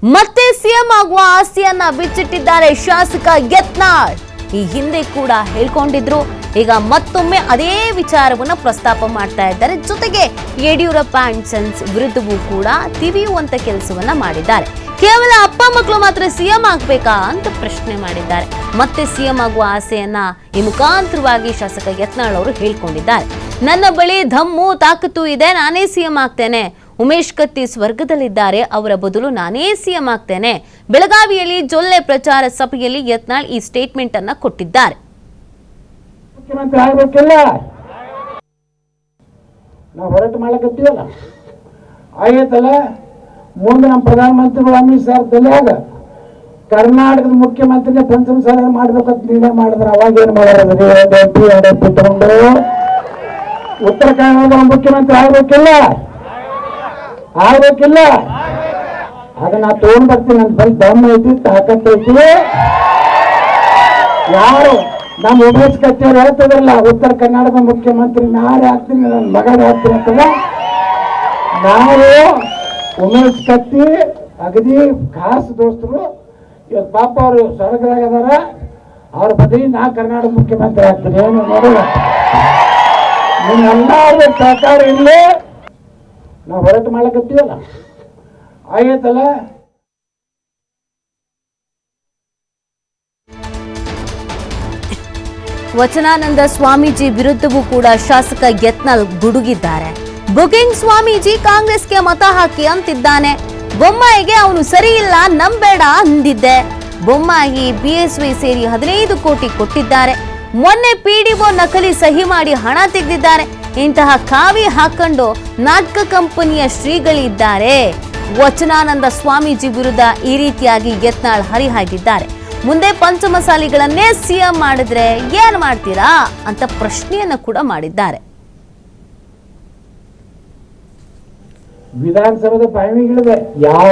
ಮತ್ತೆ ಸಿಎಂ ಆಗುವ ಆಸೆಯನ್ನ ಬಿಚ್ಚಿಟ್ಟಿದ್ದಾರೆ ಶಾಸಕ ಯತ್ನಾಳ್. ಈ ಹಿಂದೆ ಕೂಡ ಹೇಳ್ಕೊಂಡಿದ್ರು, ಈಗ ಮತ್ತೊಮ್ಮೆ ಅದೇ ವಿಚಾರವನ್ನ ಪ್ರಸ್ತಾಪ ಮಾಡ್ತಾ ಇದ್ದಾರೆ. ಜೊತೆಗೆ ಯಡಿಯೂರಪ್ಪ ಅಂಡ್ ಸನ್ಸ್ ವಿರುದ್ಧವೂ ಕೂಡ ತಿವಿಯುವಂತ ಕೆಲಸವನ್ನ ಮಾಡಿದ್ದಾರೆ. ಕೇವಲ ಅಪ್ಪ ಮಕ್ಕಳು ಮಾತ್ರ ಸಿಎಂ ಆಗ್ಬೇಕಾ ಅಂತ ಪ್ರಶ್ನೆ ಮಾಡಿದ್ದಾರೆ. ಮತ್ತೆ ಸಿಎಂ ಆಗುವ ಆಸೆಯನ್ನ ಈ ಮುಖಾಂತರವಾಗಿ ಶಾಸಕ ಯತ್ನಾಳ್ ಅವರು ಹೇಳ್ಕೊಂಡಿದ್ದಾರೆ. ನನ್ನ ಬಳಿ ಧಮ್ಮು ತಾಕತ್ತು ಇದೆ, ನಾನೇ ಸಿಎಂ ಆಗ್ತೇನೆ. ಉಮೇಶ್ ಕತ್ತಿ ಸ್ವರ್ಗದಲ್ಲಿದ್ದಾರೆ, ಅವರ ಬದಲು ನಾನೇ ಸಿಎಂ ಆಗ್ತೇನೆ. ಬೆಳಗಾವಿಯಲ್ಲಿ ಜೊಲ್ಲೆ ಪ್ರಚಾರ ಸಭೆಯಲ್ಲಿ ಯತ್ನಾಳ್ ಈ ಸ್ಟೇಟ್ಮೆಂಟ್ ಅನ್ನ ಕೊಟ್ಟಿದ್ದಾರೆ. ಮುಖ್ಯಮಂತ್ರಿ ಆಗ್ಬೇಕಿಲ್ಲ, ನಾವು ಹೋರಾಟ ಮಾಡಕತ್ತೀವಲ್ಲ, ಆಗೈತಲ್ಲ. ಮುಂದೆ ನಮ್ಮ ಪ್ರಧಾನಮಂತ್ರಿಗಳು ಅಮಿತ್ ಶಾ ತಲೆಯಾಗ ಕರ್ನಾಟಕದ ಮುಖ್ಯಮಂತ್ರಿನೇ ಪಂಚಮ ಸಲ ಮಾಡ್ಬೇಕಂತ ನಿರ್ಣಯ ಮಾಡಿದ್ರೆ ಅವಾಗ ಏನ್ ಮಾಡೋದ್ರಿ? ತಗೊಂಡು ಉತ್ತರ ಕರ್ನಾಟಕದ ಮುಖ್ಯಮಂತ್ರಿ ಆಗ್ಬೇಕಿಲ್ಲ, ಅದನ್ನ ತಗೊಂಡ್ ಬರ್ತೀನಿ. ನನ್ನ ಬಳಿ ದಮ್ಮ ಐತಿ, ತಾಕತ್ ಐತಿ. ಯಾರು ನಮ್ಮ ಉಮೇಶ್ ಕತ್ತಿ ಅವ್ರು ಹೇಳ್ತದ್ರಲ್ಲ, ಉತ್ತರ ಕರ್ನಾಟಕದ ಮುಖ್ಯಮಂತ್ರಿ ನಾಳೆ ಆಗ್ತೀನಿ, ನನ್ನ ಮಗನೇ ಆಗ್ತೀನಿ ಅಂತಲ್ಲ. ನಾವು ಉಮೇಶ್ ಕತ್ತಿ ಅಗದಿ ಖಾಸ್ ದೋಸ್ತರು. ಇವತ್ತು ಪಾಪ ಅವರು ಸ್ವರ್ಗದಾಗ ಅದಾರ, ಅವ್ರ ಬದಲಿ ನಾ ಕರ್ನಾಟಕ ಮುಖ್ಯಮಂತ್ರಿ ಆಗ್ತೀನಿ. ಏನು ನೋಡೋಣ, ನಿಮ್ಮೆಲ್ಲರ ಸಹಕಾರ ಇಲ್ಲೇ ನಾವು ಹೋರಾಟ ಮಾಡಕತ್ತೀವಲ್ಲ, ಆಗೈತಲ್ಲ. ವಚನಾನಂದ ಸ್ವಾಮೀಜಿ ವಿರುದ್ಧವೂ ಕೂಡ ಶಾಸಕ ಯತ್ನಾಳ್ ಗುಡುಗಿದ್ದಾರೆ. ಬುಕಿಂಗ್ ಸ್ವಾಮೀಜಿ ಕಾಂಗ್ರೆಸ್ಗೆ ಮತ ಹಾಕಿ ಅಂತಿದ್ದಾನೆ. ಬೊಮ್ಮಾಯಿಗೆ ಅವನು ಸರಿ ಇಲ್ಲ, ನಂಬೇಡ ಅಂದಿದ್ದೆ. ಬೊಮ್ಮಾಯಿ ಬಿಎಸ್ವೈ ಸೇರಿ 15 ಕೋಟಿ ಕೊಟ್ಟಿದ್ದಾರೆ. ಮೊನ್ನೆ ಪಿಡಿಒ ನಕಲಿ ಸಹಿ ಮಾಡಿ ಹಣ ತೆಗೆದಿದ್ದಾರೆ. ಇಂತಹ ಕಾವಿ ಹಾಕೊಂಡು ನಾಟಕ ಕಂಪನಿಯ ಶ್ರೀಗಳಿದ್ದಾರೆ. ವಚನಾನಂದ ಸ್ವಾಮೀಜಿ ವಿರುದ್ಧ ಈ ರೀತಿಯಾಗಿ ಯತ್ನಾಳ್ ಹರಿಹಾಯ್ದಿದ್ದಾರೆ. ಮುಂದೆ ಪಂಚಮಸಾಲಿಗಳನ್ನೇ ಸಿಎಂ ಮಾಡಿದ್ರೆ ಏನ್ ಮಾಡ್ತೀರಾ ಅಂತ ಪ್ರಶ್ನೆಯನ್ನ ಕೂಡ ಮಾಡಿದ್ದಾರೆ. ವಿಧಾನಸಭೆದ ಬಾಯಿಗಿಳಿದೆ, ಯಾವ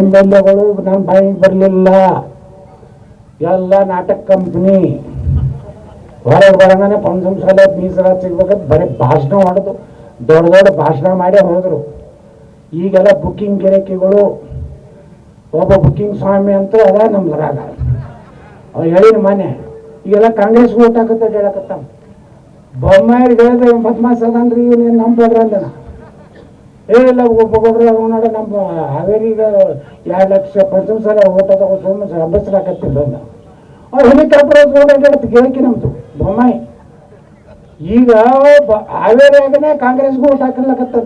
MLAಗಳು ನಮ್ಮ ಬಾಯಿಗೆ ಬರಲಿಲ್ಲ. ಎಲ್ಲ ನಾಟಕ ಕಂಪನಿ. ಹೊರಗೆ ಬರಂಗಾನೆ ಪಂಚಮಸಾಲಿ ಮೀಸಲಾತಿ ಸಿಗ್ಬೇಕಂತ ಬರೀ ಭಾಷಣ ಮಾಡೋದು, ದೊಡ್ಡ ದೊಡ್ಡ ಭಾಷಣ ಮಾಡೇ ಹೋದ್ರು. ಈಗೆಲ್ಲ ಬುಕ್ಕಿಂಗ್ ಗಿರಾಕಿಗಳು, ಒಬ್ಬ ಬುಕ್ಕಿಂಗ್ ಸ್ವಾಮಿ ಅಂತ ಅದ ನಮ್ದ್ರಾಗ. ಅವ್ರು ಹೇಳಿನ ಮನೆ ಈಗೆಲ್ಲ ಕಾಂಗ್ರೆಸ್ ಓಟ್ ಹಾಕತ್ತ ಹೇಳಕತ್ತ. ಬೊಮ್ಮಾಯಿಗೆ ಹೇಳಿದ್ರೆ ಬದ್ಮಾಸ್ ಅದನ್ರಿ, ಇವನೇನು ನಂಬೋದ್ರ ಅಂದನ. ಇಲ್ಲ ಒಬ್ಬೊಬ್ಬರು ನೋಡ ನಮ್ಮ ಹಾವೇರಿಗೆ 2 ಲಕ್ಷ ಪಂಚಮಸಾಲಿ ಓಟ್ ಅದ ಸೋಮಸಾಲ ಹಬ್ಬಸಲಾಕತ್ತಿಲ್ಲ ಅಂದ. ಅವ್ರು ಹೆಲಿಕಾಪ್ಟರ್ ಓದ್ಕೊಂಡು ಗೆಳಕಿ ನಮ್ದು ಬೊಮ್ಮಾಯಿ. ಈಗ ಹಾವೇರಿಯಾಗನೇ ಕಾಂಗ್ರೆಸ್ಗೂ ಓಟ್ ಹಾಕಲಕತ್ತದ.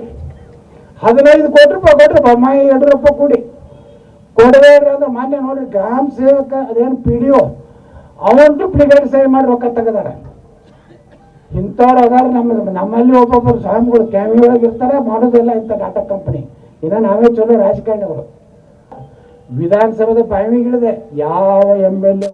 15 ಕೋಟಿ ರೂಪಾಯಿ ಕೊಟ್ರು ಬೊಮ್ಮಾಯಿ ಯಡಿಯೂರಪ್ಪ ಕೂಡಿ. ಕೊಡದೇ ಅಂದ್ರೆ ಮಾನ್ಯ ನೋಡ್ರಿ, ಗ್ರಾಮ ಸೇವಕ ಅದೇನು PDO ಅವನು ಡೂಪ್ಲಿಕೇಟ್ ಸಹಿ ಮಾಡಿ ರೊಕ್ಕ ತೆಗದಾರ. ಇಂಥವ್ರು ಅದಾರ. ನಮ್ಮಲ್ಲಿ ಒಬ್ಬೊಬ್ಬರು ಸ್ವಾಮಿಗಳು ಕ್ಯಾಮಿ ಒಳಗೆ ಇರ್ತಾರೆ, ಮಾಡೋದಿಲ್ಲ ಇಂಥ ನಾಟಕ ಕಂಪನಿ. ಇನ್ನ ನಾವೇ ಚಲೋ ರಾಜಕಾರಣಿಗಳು. ವಿಧಾನಸಭೆದ ಬಾಯಿಗಿಳಿದೆ, ಯಾವ MLA